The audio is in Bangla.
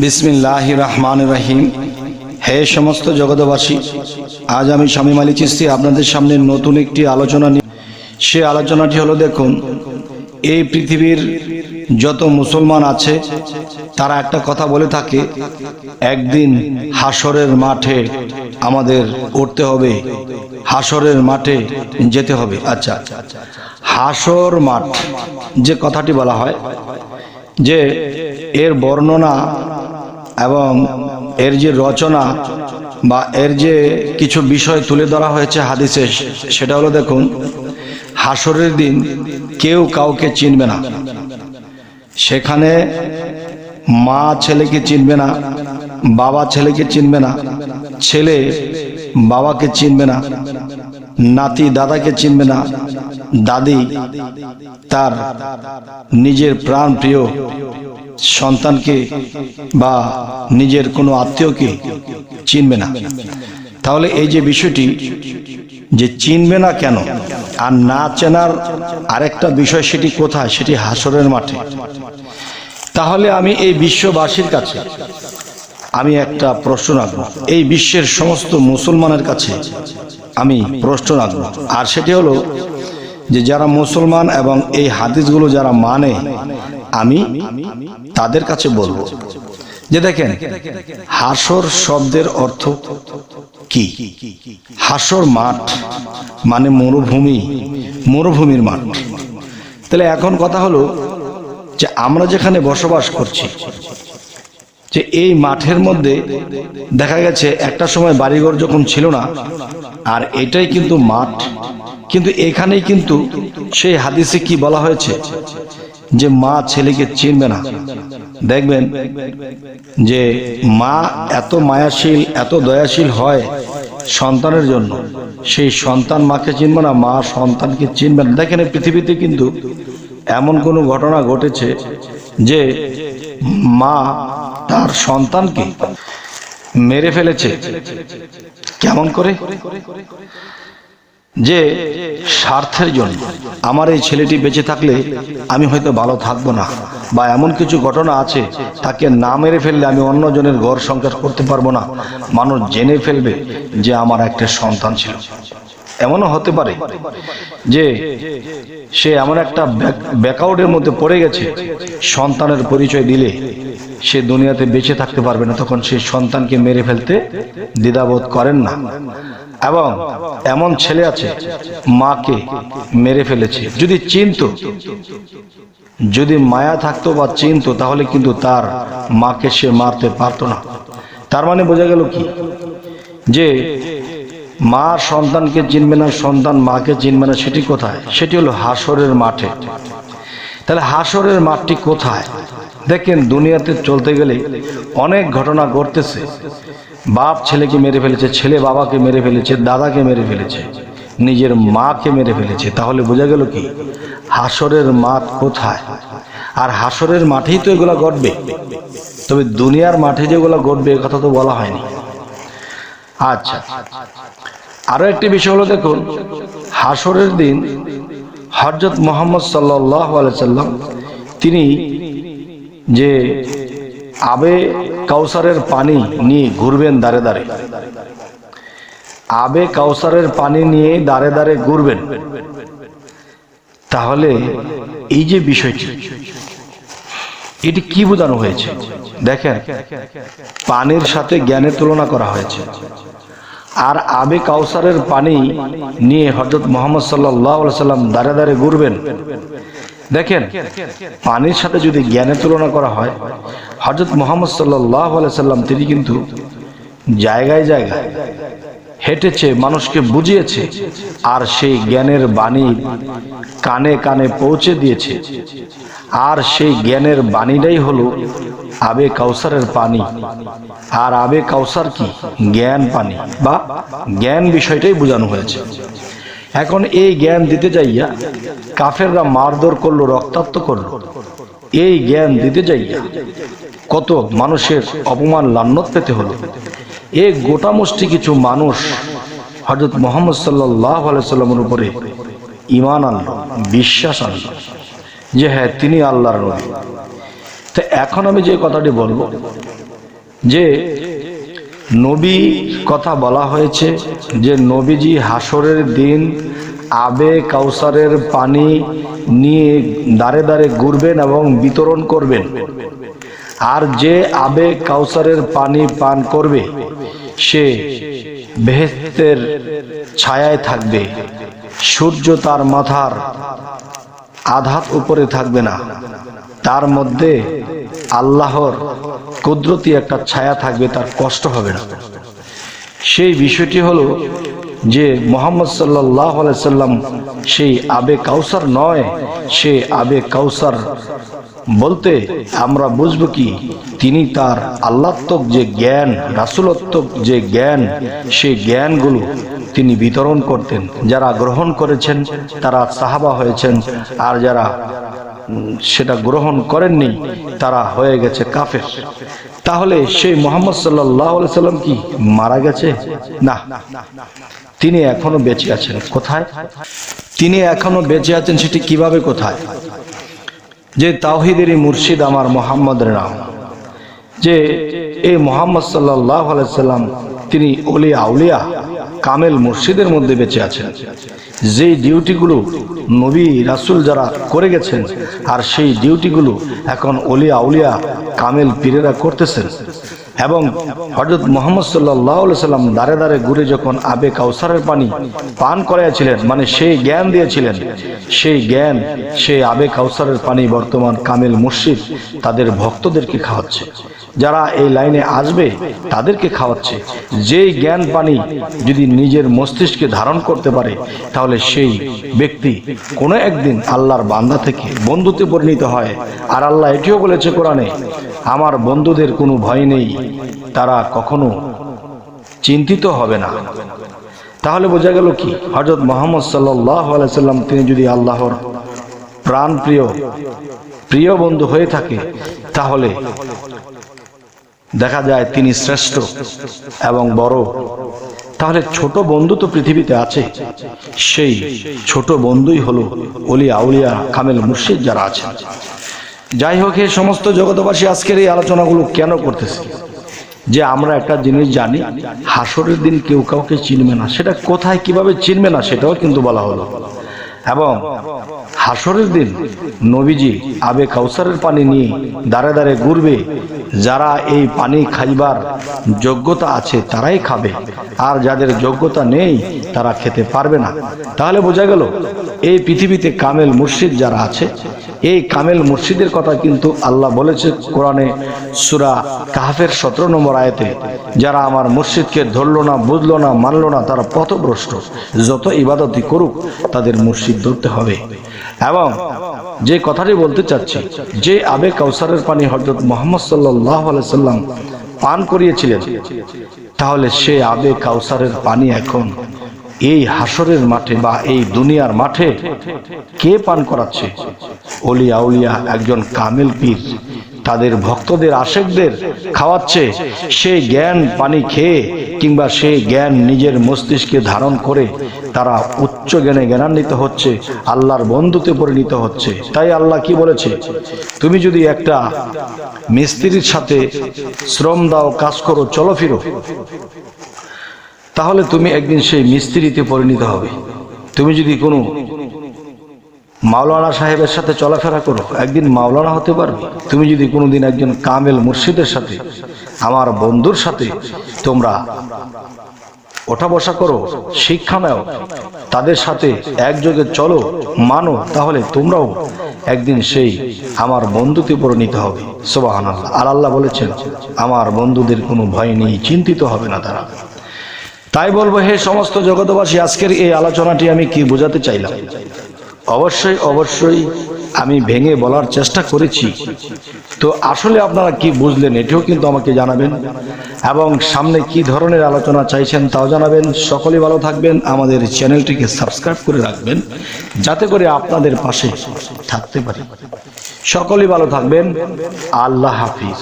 বিসমিল্লাহির রহমানির রহিম। হে সমস্ত জগৎবাসী, আজ আমি শামীম আলী চিশতি আপনাদের সামনে নতুন একটি আলোচনা নিয়ে, সে আলোচনাটি হলো, দেখুন, এই পৃথিবীর যত মুসলমান আছে তারা একটা কথা বলে থাকে, একদিন হাসরের মাঠে আমাদের উঠতে হবে, হাসরের মাঠে যেতে হবে। আচ্ছা, হাসর মাঠ যে কথাটি বলা হয়, যে এর বর্ণনা এবং এর যে রচনা বা এর যে কিছু বিষয় তুলে ধরা হয়েছে হাদিসে, সেটা হলো, দেখুন, হাসরের দিন কেউ কাউকে চিনবে না। সেখানে মা ছেলেকে চিনবে না, বাবা ছেলেকে চিনবে না, ছেলে বাবাকে চিনবে না, নাতি দাদাকে চিনবে না, দাদি তার নিজের প্রাণ প্রিয় সন্তানকে বা নিজের কোনো আত্মীয়কে চিনবে না। তাহলে এই যে বিষয়টি, যে চিনবে না কেন আর না চেনার আরেকটা বিষয়, সেটি কোথায়? সেটি হাসরের মাঠে। তাহলে আমি এই বিশ্ববাসীর কাছে আমি একটা প্রশ্ন রাখবো, এই বিশ্বের সমস্ত মুসলমানের কাছে আমি প্রশ্ন রাখবো, আর সেটি হলো যে যারা মুসলমান এবং এই হাদিসগুলো যারা মানে, আমি তাদের কাছে বলবো যে দেখেন, হাসর শব্দের অর্থ কি? হাসর মাঠ মানে মরুভূমি, মরুভূমির মাঠ। তাহলে এখন কথা হলো যে আমরা যেখানে বসবাস করছি, যে এই মাঠের মধ্যে দেখা গেছে একটা সময় বাড়িঘর যখন ছিল না, আর এটাই কিন্তু মাঠ, কিন্তু এখানেই কিন্তু সেই হাদিসে কি বলা হয়েছে, যে মা ছেলেকে চিনবে না। দেখবেন যে মা এত মায়াশীল, এত দয়াশীল হয় সন্তানের জন্য, সেই সন্তান মাকে চিনবে না, মা সন্তানকে চিনবে না। দেখেন এই পৃথিবীতে কিন্তু এমন কোনো ঘটনা ঘটেছে যে মা তার সন্তানকে মেরে ফেলেছে। কেমন করে? যে স্বার্থের জন্য, আমার এই ছেলেটি বেঁচে থাকলে আমি হয়তো ভালো থাকবো না, বা এমন কিছু ঘটনা আছে, তাকে না মেরে ফেললে আমি অন্যজনের ঘর সংসার করতে পারবো না, মানুষ জেনে ফেলবে যে আমার একটা সন্তান ছিল। এমনও হতে পারে যে সে এমন একটা ব্যাকআউটের মধ্যে পড়ে গেছে, সন্তানের পরিচয় দিলে সে দুনিয়াতে বেঁচে থাকতে পারবে না, তখন সেই সন্তানকে মেরে ফেলতে দ্বিধাবোধ করেন না। এবং এমন ছেলে আছে, মাকে মেরে ফেলেছে। যদি চিনতো, যদি মায়া থাকতো বা চিনতো, তাহলে কিন্তু তার মাকে সে মারতে পারতো না। তার মানে বোঝা গেল কি, যে মা সন্তানকে চিনবে না, সন্তান মাকে চিনবে না। সেটি কোথায়? সেটি হলো হাসরের মাঠে। তাহলে হাসরের মাঠটি কোথায়? দেখেন, দুনিয়াতে চলতে গেলে অনেক ঘটনা ঘটতেছে। বাপ ছেলেকে মেরে ফেলেছে, ছেলে বাবাকে মেরে ফেলেছে, দাদাকে মেরে ফেলেছে, নিজের মাকে মেরে ফেলেছে। তাহলে বোঝা গেল কি, হাসরের মাঠ কোথায়? আর হাসরের মাঠেই তো এগুলা ঘটবে, তবে দুনিয়ার মাঠে যেগুলো ঘটবে এ কথা তো বলা হয়নি। আচ্ছা, আরো একটি বিষয় হলো, দেখুন, হাসরের দিন হযরত মুহাম্মদ সাল্লাল্লাহু আলাইহি সাল্লাম তিনি যে আবে কাউসারের পানি নিয়ে ঘুরবেন দাঁড়ে দাঁড়ে, আবে কাউসারের পানি নিয়ে দাঁড়ে দাঁড়ে ঘুরবেন। তাহলে এই যে বিষয়টি, এটি কি বোঝানো হয়েছে? দেখেন, পানির সাথে জ্ঞানের তুলনা করা হয়েছে। আর আবে কাউসারের পানি নিয়ে হযরত মুহাম্মদ সাল্লাল্লাহু আলাইহি সাল্লাম দাঁড়ে দাঁড়ে ঘুরবেন। দেখেন, পানির সাথে যদি জ্ঞানের তুলনা করা হয়, হযরত মুহাম্মদ সাল্লাল্লাহু আলাইহি সাল্লাম তিনি কিন্তু জায়গায় জায়গায় হেঁটেছে, মানুষকে বুঝিয়েছে, আর সেই জ্ঞানের বাণী কানে কানে পৌঁছে দিয়েছে। আর সেই জ্ঞানের বাণীটাই হলো আবে কাউসারের পানি। আর আবে কাউসার কি? জ্ঞান পানি বা জ্ঞান বিষয়টাই বোঝানো হয়েছে। এখন এই জ্ঞান দিতে যাইয়া কাফেররা মারধর করলো, রক্তাক্ত করলো। এই জ্ঞান দিতে যাইয়া কত মানুষের অপমান লাঞ্ছত পেতে হলো। এই গোটা মুষ্টি কিছু মানুষ হযরত মুহাম্মদ সাল্লাল্লাহু আলাইহি সাল্লামের উপরে ঈমান আনলো, বিশ্বাস আনলো যে হ্যাঁ, তিনি আল্লাহর নবী। তো এখন আমি যে কথাটি বলবো, যে নবী কথা বলা হয়েছে যে নবীজি হাসরের দিন আবে কাউসারের পানি নিয়ে দাঁড়ে দাঁড়ে ঘুরবেন এবং বিতরণ করবেন। আর যে আবে কাউসারের পানি পান করবে সে বেহেশতের ছায়ায় থাকবে, সূর্য তার মাথার আধাত উপরে থাকবে না, তার মধ্যে আল্লাহর কুদরতি একটা ছায়া থাকবে, তার কষ্ট হবে না। সেই বিষয়টি হলো যে মুহাম্মদ সাল্লাল্লাহু আলাইহি সাল্লাম সেই আবে কাউসার নয়, সে আবে কাউসার বলতে আমরা বুঝবো কি, তিনি তার আল্লাহত্বক যে জ্ঞান, রাসূলত্বক যে জ্ঞান, সেই জ্ঞানগুলো তিনি বিতরণ করতেন। যারা গ্রহণ করেছেন তারা সাহাবা হয়েছেন, আর যারা সেটা গ্রহণ করেননি তারা হয়ে গেছে কাফের। তাহলে সেই মুহাম্মদ সাল্লাল্লাহু আলাইহি সাল্লাম কি মারা গেছে? না, তিনি এখনো বেঁচে আছেন। কোথায় তিনি এখনো বেঁচে আছেন? সেটি কিভাবে, কোথায়? যে তাওহীদেরই মুর্শিদ আমার মুহাম্মদের নাম, যে এই মুহাম্মদ সাল্লাল্লাহু আলাইহি সাল্লাম তিনি ওলি আউলিয়া কামেল মুর্শিদের মধ্যে বেঁচে আছেন। যেই ডিউটিগুলো নবী রাসূল যারা করে গেছেন, আর সেই ডিউটিগুলো এখন ওলি আউলিয়া কামেল পীরেরা করতেছেন। এবং হযরত মুহাম্মদ সাল্লাল্লাহু আলাইহি সাল্লাম দাঁড়ে দাঁড়ে ঘুরে যখন আবে কাউসারের পানি পান করাইছিলেন, মানে সেই জ্ঞান দিয়েছিলেন, সেই জ্ঞান, সেই আবে কাউসারের পানি বর্তমান কামেল মুর্শিদ তাদের ভক্তদেরকে খাওয়াচ্ছে, যারা এই লাইনে আসবে তাদেরকে খাওয়াচ্ছে। যেই জ্ঞান পানি যদি নিজের মস্তিষ্কে ধারণ করতে পারে, তাহলে সেই ব্যক্তি কোনো একদিন আল্লাহর বান্দা থেকে বন্ধুতে পরিণত হয়। আর আল্লাহ এটিও বলেছে কোরআনে, আমার বন্ধুদের কোনো ভয় নেই, তারা কখনো চিন্তিত হবে না। তাহলে বোঝা গেল কি, হযরত মুহাম্মদ সাল্লাল্লাহু আলাইহি সাল্লাম তিনি যদি আল্লাহর প্রাণ প্রিয় বন্ধু হয়ে থাকে, তাহলে দেখা যায় তিনি শ্রেষ্ঠ এবং বড়। তাহলে ছোট বন্ধু তো পৃথিবীতে আছে, সেই ছোট বন্ধুই হলো ওলি আউলিয়া কামেল মুর্শিদ যারা আছেন। যাই হোক, এই সমস্ত জগতবাসী আজকের এই আলোচনাগুলো কেন করতেছি? যে আমরা একটা জিনিস জানি, হাসরের দিন কেউ কাউকে চিনবে না। সেটা কোথায় কিভাবে চিনবে না সেটাও কিন্তু বলা হলো। এবং হাসরের দিন নবীজি আবে কাউসারের পানি নিয়ে দাঁড়ে দাঁড়ে ঘুরবে, যারা এই পানি খাইবার যোগ্যতা আছে তারাই খাবে, আর যাদের যোগ্যতা নেই তারা খেতে পারবে না। তাহলে বোঝা গেল এই পৃথিবীতে কামেল মুর্শিদ যারা আছে, এই কামেল মুর্শিদের কথা কিন্তু আল্লাহ বলেছে কোরআনে সূরা কাহফের 17 নম্বর আয়াতে, যারা আমার মুর্শিদকে ধরলো না, বুঝলো না, মানলো না, তারা পথভ্রষ্ট। যত ইবাদতই করুক তাদের মুর্শিদ ধরতে হবে। এবং যে কথাটি বলতে চাচ্ছি, যে আবে কাউসারের পানি হযরত মুহাম্মদ সাল্লাল্লাহু আলাইহি সাল্লাম পান করিয়েছিলেন, তাহলে সে আবে কাউসারের পানি এখন এই হাসরের মাঠে বা এই দুনিয়ার মাঠে কে পান করাচ্ছে? ওলি আউলিয়া একজন কামেল পীর তাদের ভক্তদের, আশেকদের খাওয়াচ্ছে। সেই জ্ঞান পানি খেয়ে কিংবা সেই জ্ঞান নিজের মস্তিষ্কে ধারণ করে তারা উচ্চ জ্ঞানে জ্ঞানান্বিত হচ্ছে, আল্লাহর বন্ধুতে পরিণত হচ্ছে। তাই আল্লাহ কি বলেছে, তুমি যদি একটা মিস্ত্রির সাথে শ্রম দাও, কাজ করো, চলো ফিরো, তাহলে তুমি একদিন সেই মিস্ত্রিতে পরিণত হবে। তুমি যদি কোনো মাওলানা সাহেবের সাথে চলাফেরা করো, একদিন মাওলানা হতে পারবে। তুমি যদি কোনোদিন একজন কামেল মুর্শিদের সাথে, আমার বন্ধুর সাথে তোমরা ওঠা বসা করো, শিক্ষা নাও, তাদের সাথে একযোগে চলো, মানো, তাহলে তোমরাও একদিন সেই আমার বন্ধুতে পরিণত হবে। সুবহানাল্লাহ। আর আল্লাহ বলেছেন, আমার বন্ধুদের কোনো ভয় নেই, চিন্তিত হবে না তারা। তাই বলবো, হে সমস্ত জগতবাসী, আজকের এই আলোচনাটি আমি কি বোঝাতে চাইলাম, অবশ্যই আমি ভেঙে বলার চেষ্টা করেছি। তো আসলে আপনারা কি বুঝলেন এটিও কিন্তু আমাকে জানাবেন, এবং সামনে কি ধরনের আলোচনা চাইছেন তাও জানাবেন। সকলেই ভালো থাকবেন, আমাদের চ্যানেলটিকে সাবস্ক্রাইব করে রাখবেন, যাতে করে আপনাদের পাশে থাকতে পারি। সকলেই ভালো থাকবেন। আল্লাহ হাফিজ।